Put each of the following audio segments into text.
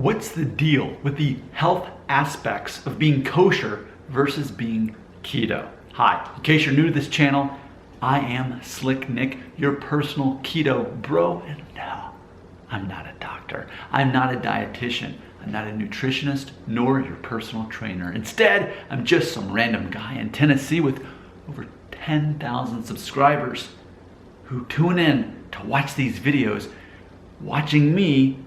What's the deal with the health aspects of being kosher versus being keto? Hi, in case you're new to this channel, I am Slick Nick, your personal keto bro. And no, I'm not a doctor. I'm not a dietitian. I'm not a nutritionist, nor your personal trainer. Instead, I'm just some random guy in Tennessee with over 10,000 subscribers who tune in to watch these videos, watching me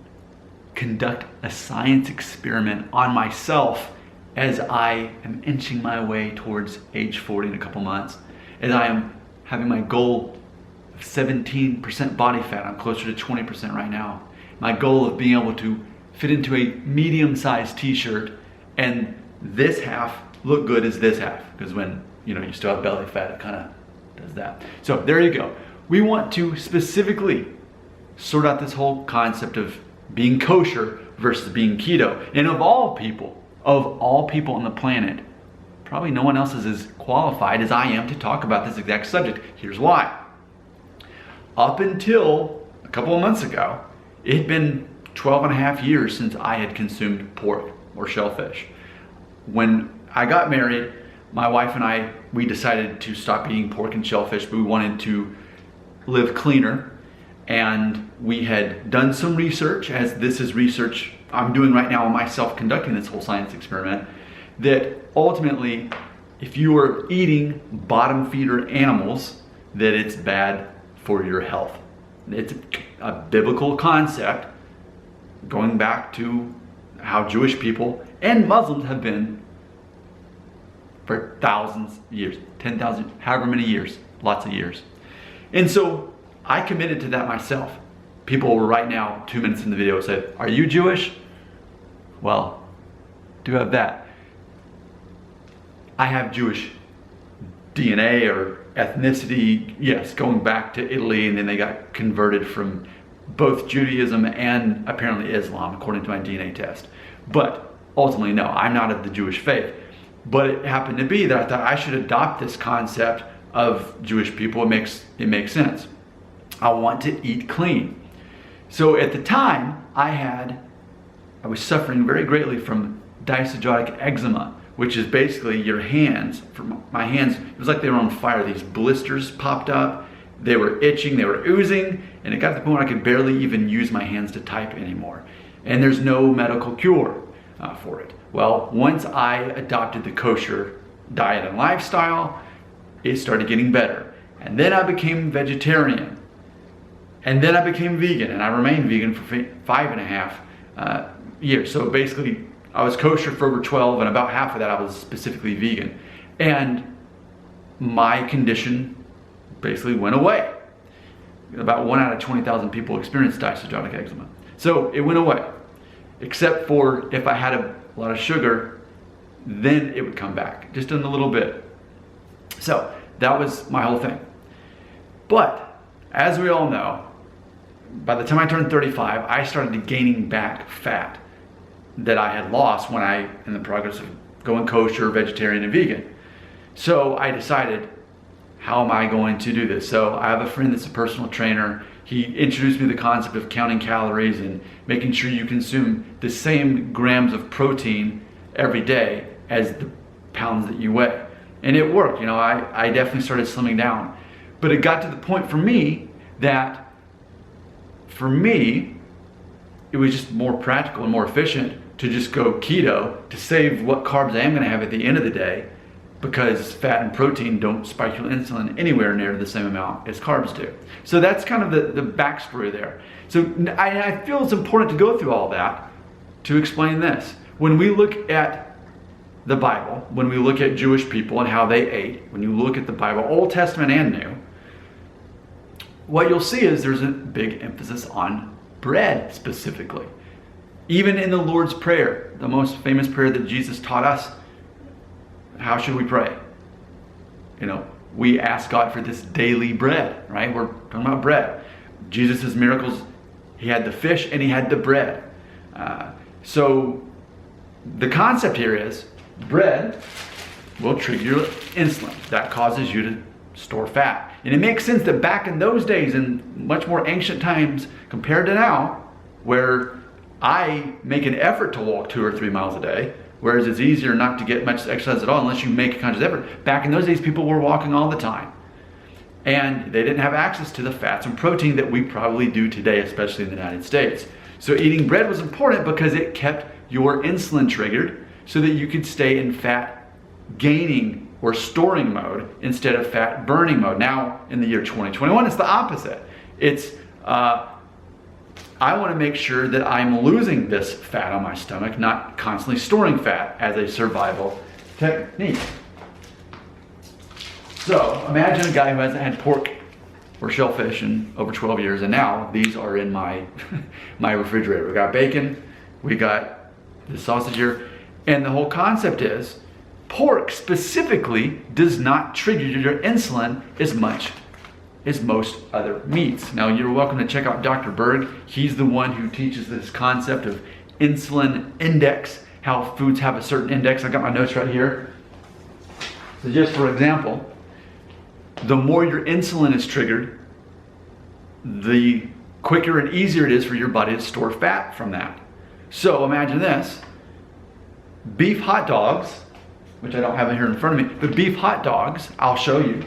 conduct a science experiment on myself as I am inching my way towards age 40 in a couple months, as I am having my goal of 17% body fat. I'm closer to 20% right now. My goal of being able to fit into a medium-sized t-shirt and this half look good as this half, because when you still have belly fat, it kind of does that. So there you go. We want to specifically sort out this whole concept of being kosher versus being keto. And of all people on the planet, probably no one else is as qualified as I am to talk about this exact subject. Here's why. Up until a couple of months ago, it had been 12 and a half years since I had consumed pork or shellfish. When I got married, my wife and I, we decided to stop eating pork and shellfish, but we wanted to live cleaner. And we had done some research, as this is research I'm doing right now on myself conducting this whole science experiment, that ultimately, if you are eating bottom feeder animals, that it's bad for your health. It's a biblical concept going back to how Jewish people and Muslims have been for thousands of years, 10,000, however many years, lots of years. And so I committed to that myself. People will right now, 2 minutes in the video, say, "Are you Jewish?" Well, do have that. I have Jewish DNA or ethnicity, yes, going back to Italy, and then they got converted from both Judaism and apparently Islam, according to my DNA test. But ultimately, no, I'm not of the Jewish faith. But it happened to be that I thought I should adopt this concept of Jewish people. It makes sense. I want to eat clean. So at the time, I was suffering very greatly from diastatic eczema, which is basically your hands. For my hands, it was like they were on fire. These blisters popped up. They were itching, they were oozing, and it got to the point where I could barely even use my hands to type anymore. And there's no medical cure for it. Well, once I adopted the kosher diet and lifestyle, it started getting better. And then I became vegetarian. And then I became vegan, and I remained vegan for 5.5 years. So basically, I was kosher for over 12, and about half of that I was specifically vegan. And my condition basically went away. About 1 out of 20,000 people experience diastatic eczema. So it went away, except for if I had a lot of sugar, then it would come back, just in a little bit. So that was my whole thing. But as we all know, by the time I turned 35, I started gaining back fat that I had lost when in the progress of going kosher, vegetarian, and vegan. So I decided, how am I going to do this? So I have a friend that's a personal trainer. He introduced me to the concept of counting calories and making sure you consume the same grams of protein every day as the pounds that you weigh. And it worked. I definitely started slimming down. But it got to the point for me that, it was just more practical and more efficient to just go keto to save what carbs I am going to have at the end of the day, because fat and protein don't spike your insulin anywhere near the same amount as carbs do. So that's kind of the backstory there. So I feel it's important to go through all that to explain this. When we look at the Bible, when we look at Jewish people and how they ate, when you look at the Bible, Old Testament and New, what you'll see is there's a big emphasis on bread specifically. Even in the Lord's Prayer, the most famous prayer that Jesus taught us, how should we pray? We ask God for this daily bread, right? We're talking about bread. Jesus' miracles, he had the fish and he had the bread. So the concept here is bread will trigger your insulin. That causes you to store fat. And it makes sense that back in those days, in much more ancient times compared to now, where I make an effort to walk 2 or 3 miles a day, whereas it's easier not to get much exercise at all unless you make a conscious effort. Back in those days, people were walking all the time. And they didn't have access to the fats and protein that we probably do today, especially in the United States. So eating bread was important because it kept your insulin triggered so that you could stay in fat gaining or storing mode instead of fat burning mode. Now, in the year 2021, it's the opposite. It's, I want to make sure that I'm losing this fat on my stomach, not constantly storing fat as a survival technique. So imagine a guy who hasn't had pork or shellfish in over 12 years, and now these are in my my refrigerator. We got bacon, we got the sausage here, and the whole concept is pork specifically does not trigger your insulin as much as most other meats. Now you're welcome to check out Dr. Berg. He's the one who teaches this concept of insulin index, how foods have a certain index. I got my notes right here. So just for example, the more your insulin is triggered, the quicker and easier it is for your body to store fat from that. So imagine this, beef hot dogs, which I don't have it here in front of me, but beef hot dogs, I'll show you.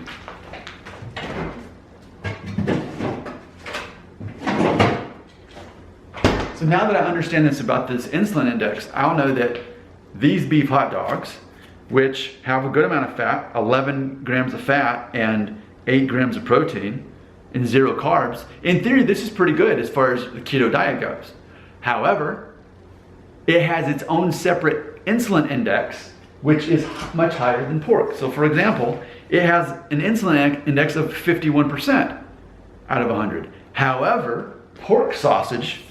So now that I understand this about this insulin index, I'll know that these beef hot dogs, which have a good amount of fat, 11 grams of fat and 8 grams of protein and 0 carbs. In theory, this is pretty good as far as the keto diet goes. However, it has its own separate insulin index, which is much higher than pork. So for example, it has an insulin index of 51% out of 100. However, pork sausage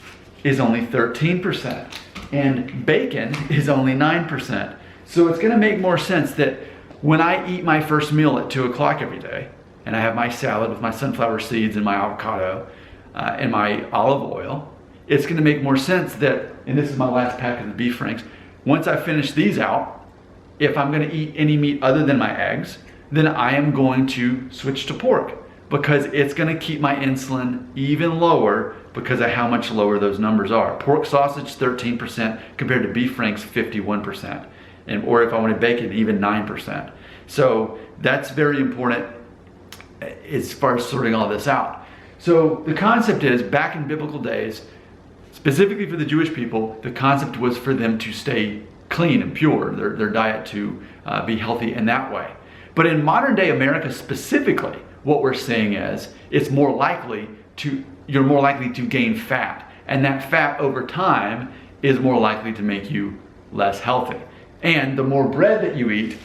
is only 13% and bacon is only 9%. So it's gonna make more sense that when I eat my first meal at 2 o'clock every day, and I have my salad with my sunflower seeds and my avocado and my olive oil, it's gonna make more sense that, and this is my last pack of the beef franks, once I finish these out, if I'm gonna eat any meat other than my eggs, then I am going to switch to pork because it's gonna keep my insulin even lower because of how much lower those numbers are. Pork sausage, 13% compared to beef franks, 51%. Or if I wanted bacon, even 9%. So that's very important as far as sorting all this out. So the concept is, back in biblical days, specifically for the Jewish people, the concept was for them to stay clean and pure, their diet to be healthy in that way. But in modern day America specifically, what we're seeing is you're more likely to gain fat. And that fat over time is more likely to make you less healthy. And the more bread that you eat,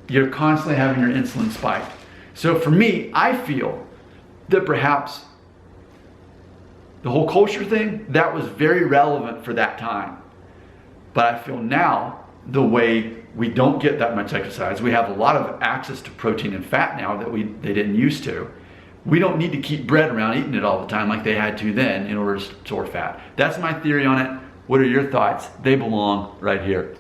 you're constantly having your insulin spike. So for me, I feel that perhaps the whole kosher thing, that was very relevant for that time. But I feel now, the way we don't get that much exercise, we have a lot of access to protein and fat now that they didn't used to. We don't need to keep bread around eating it all the time like they had to then in order to store fat. That's my theory on it. What are your thoughts? They belong right here.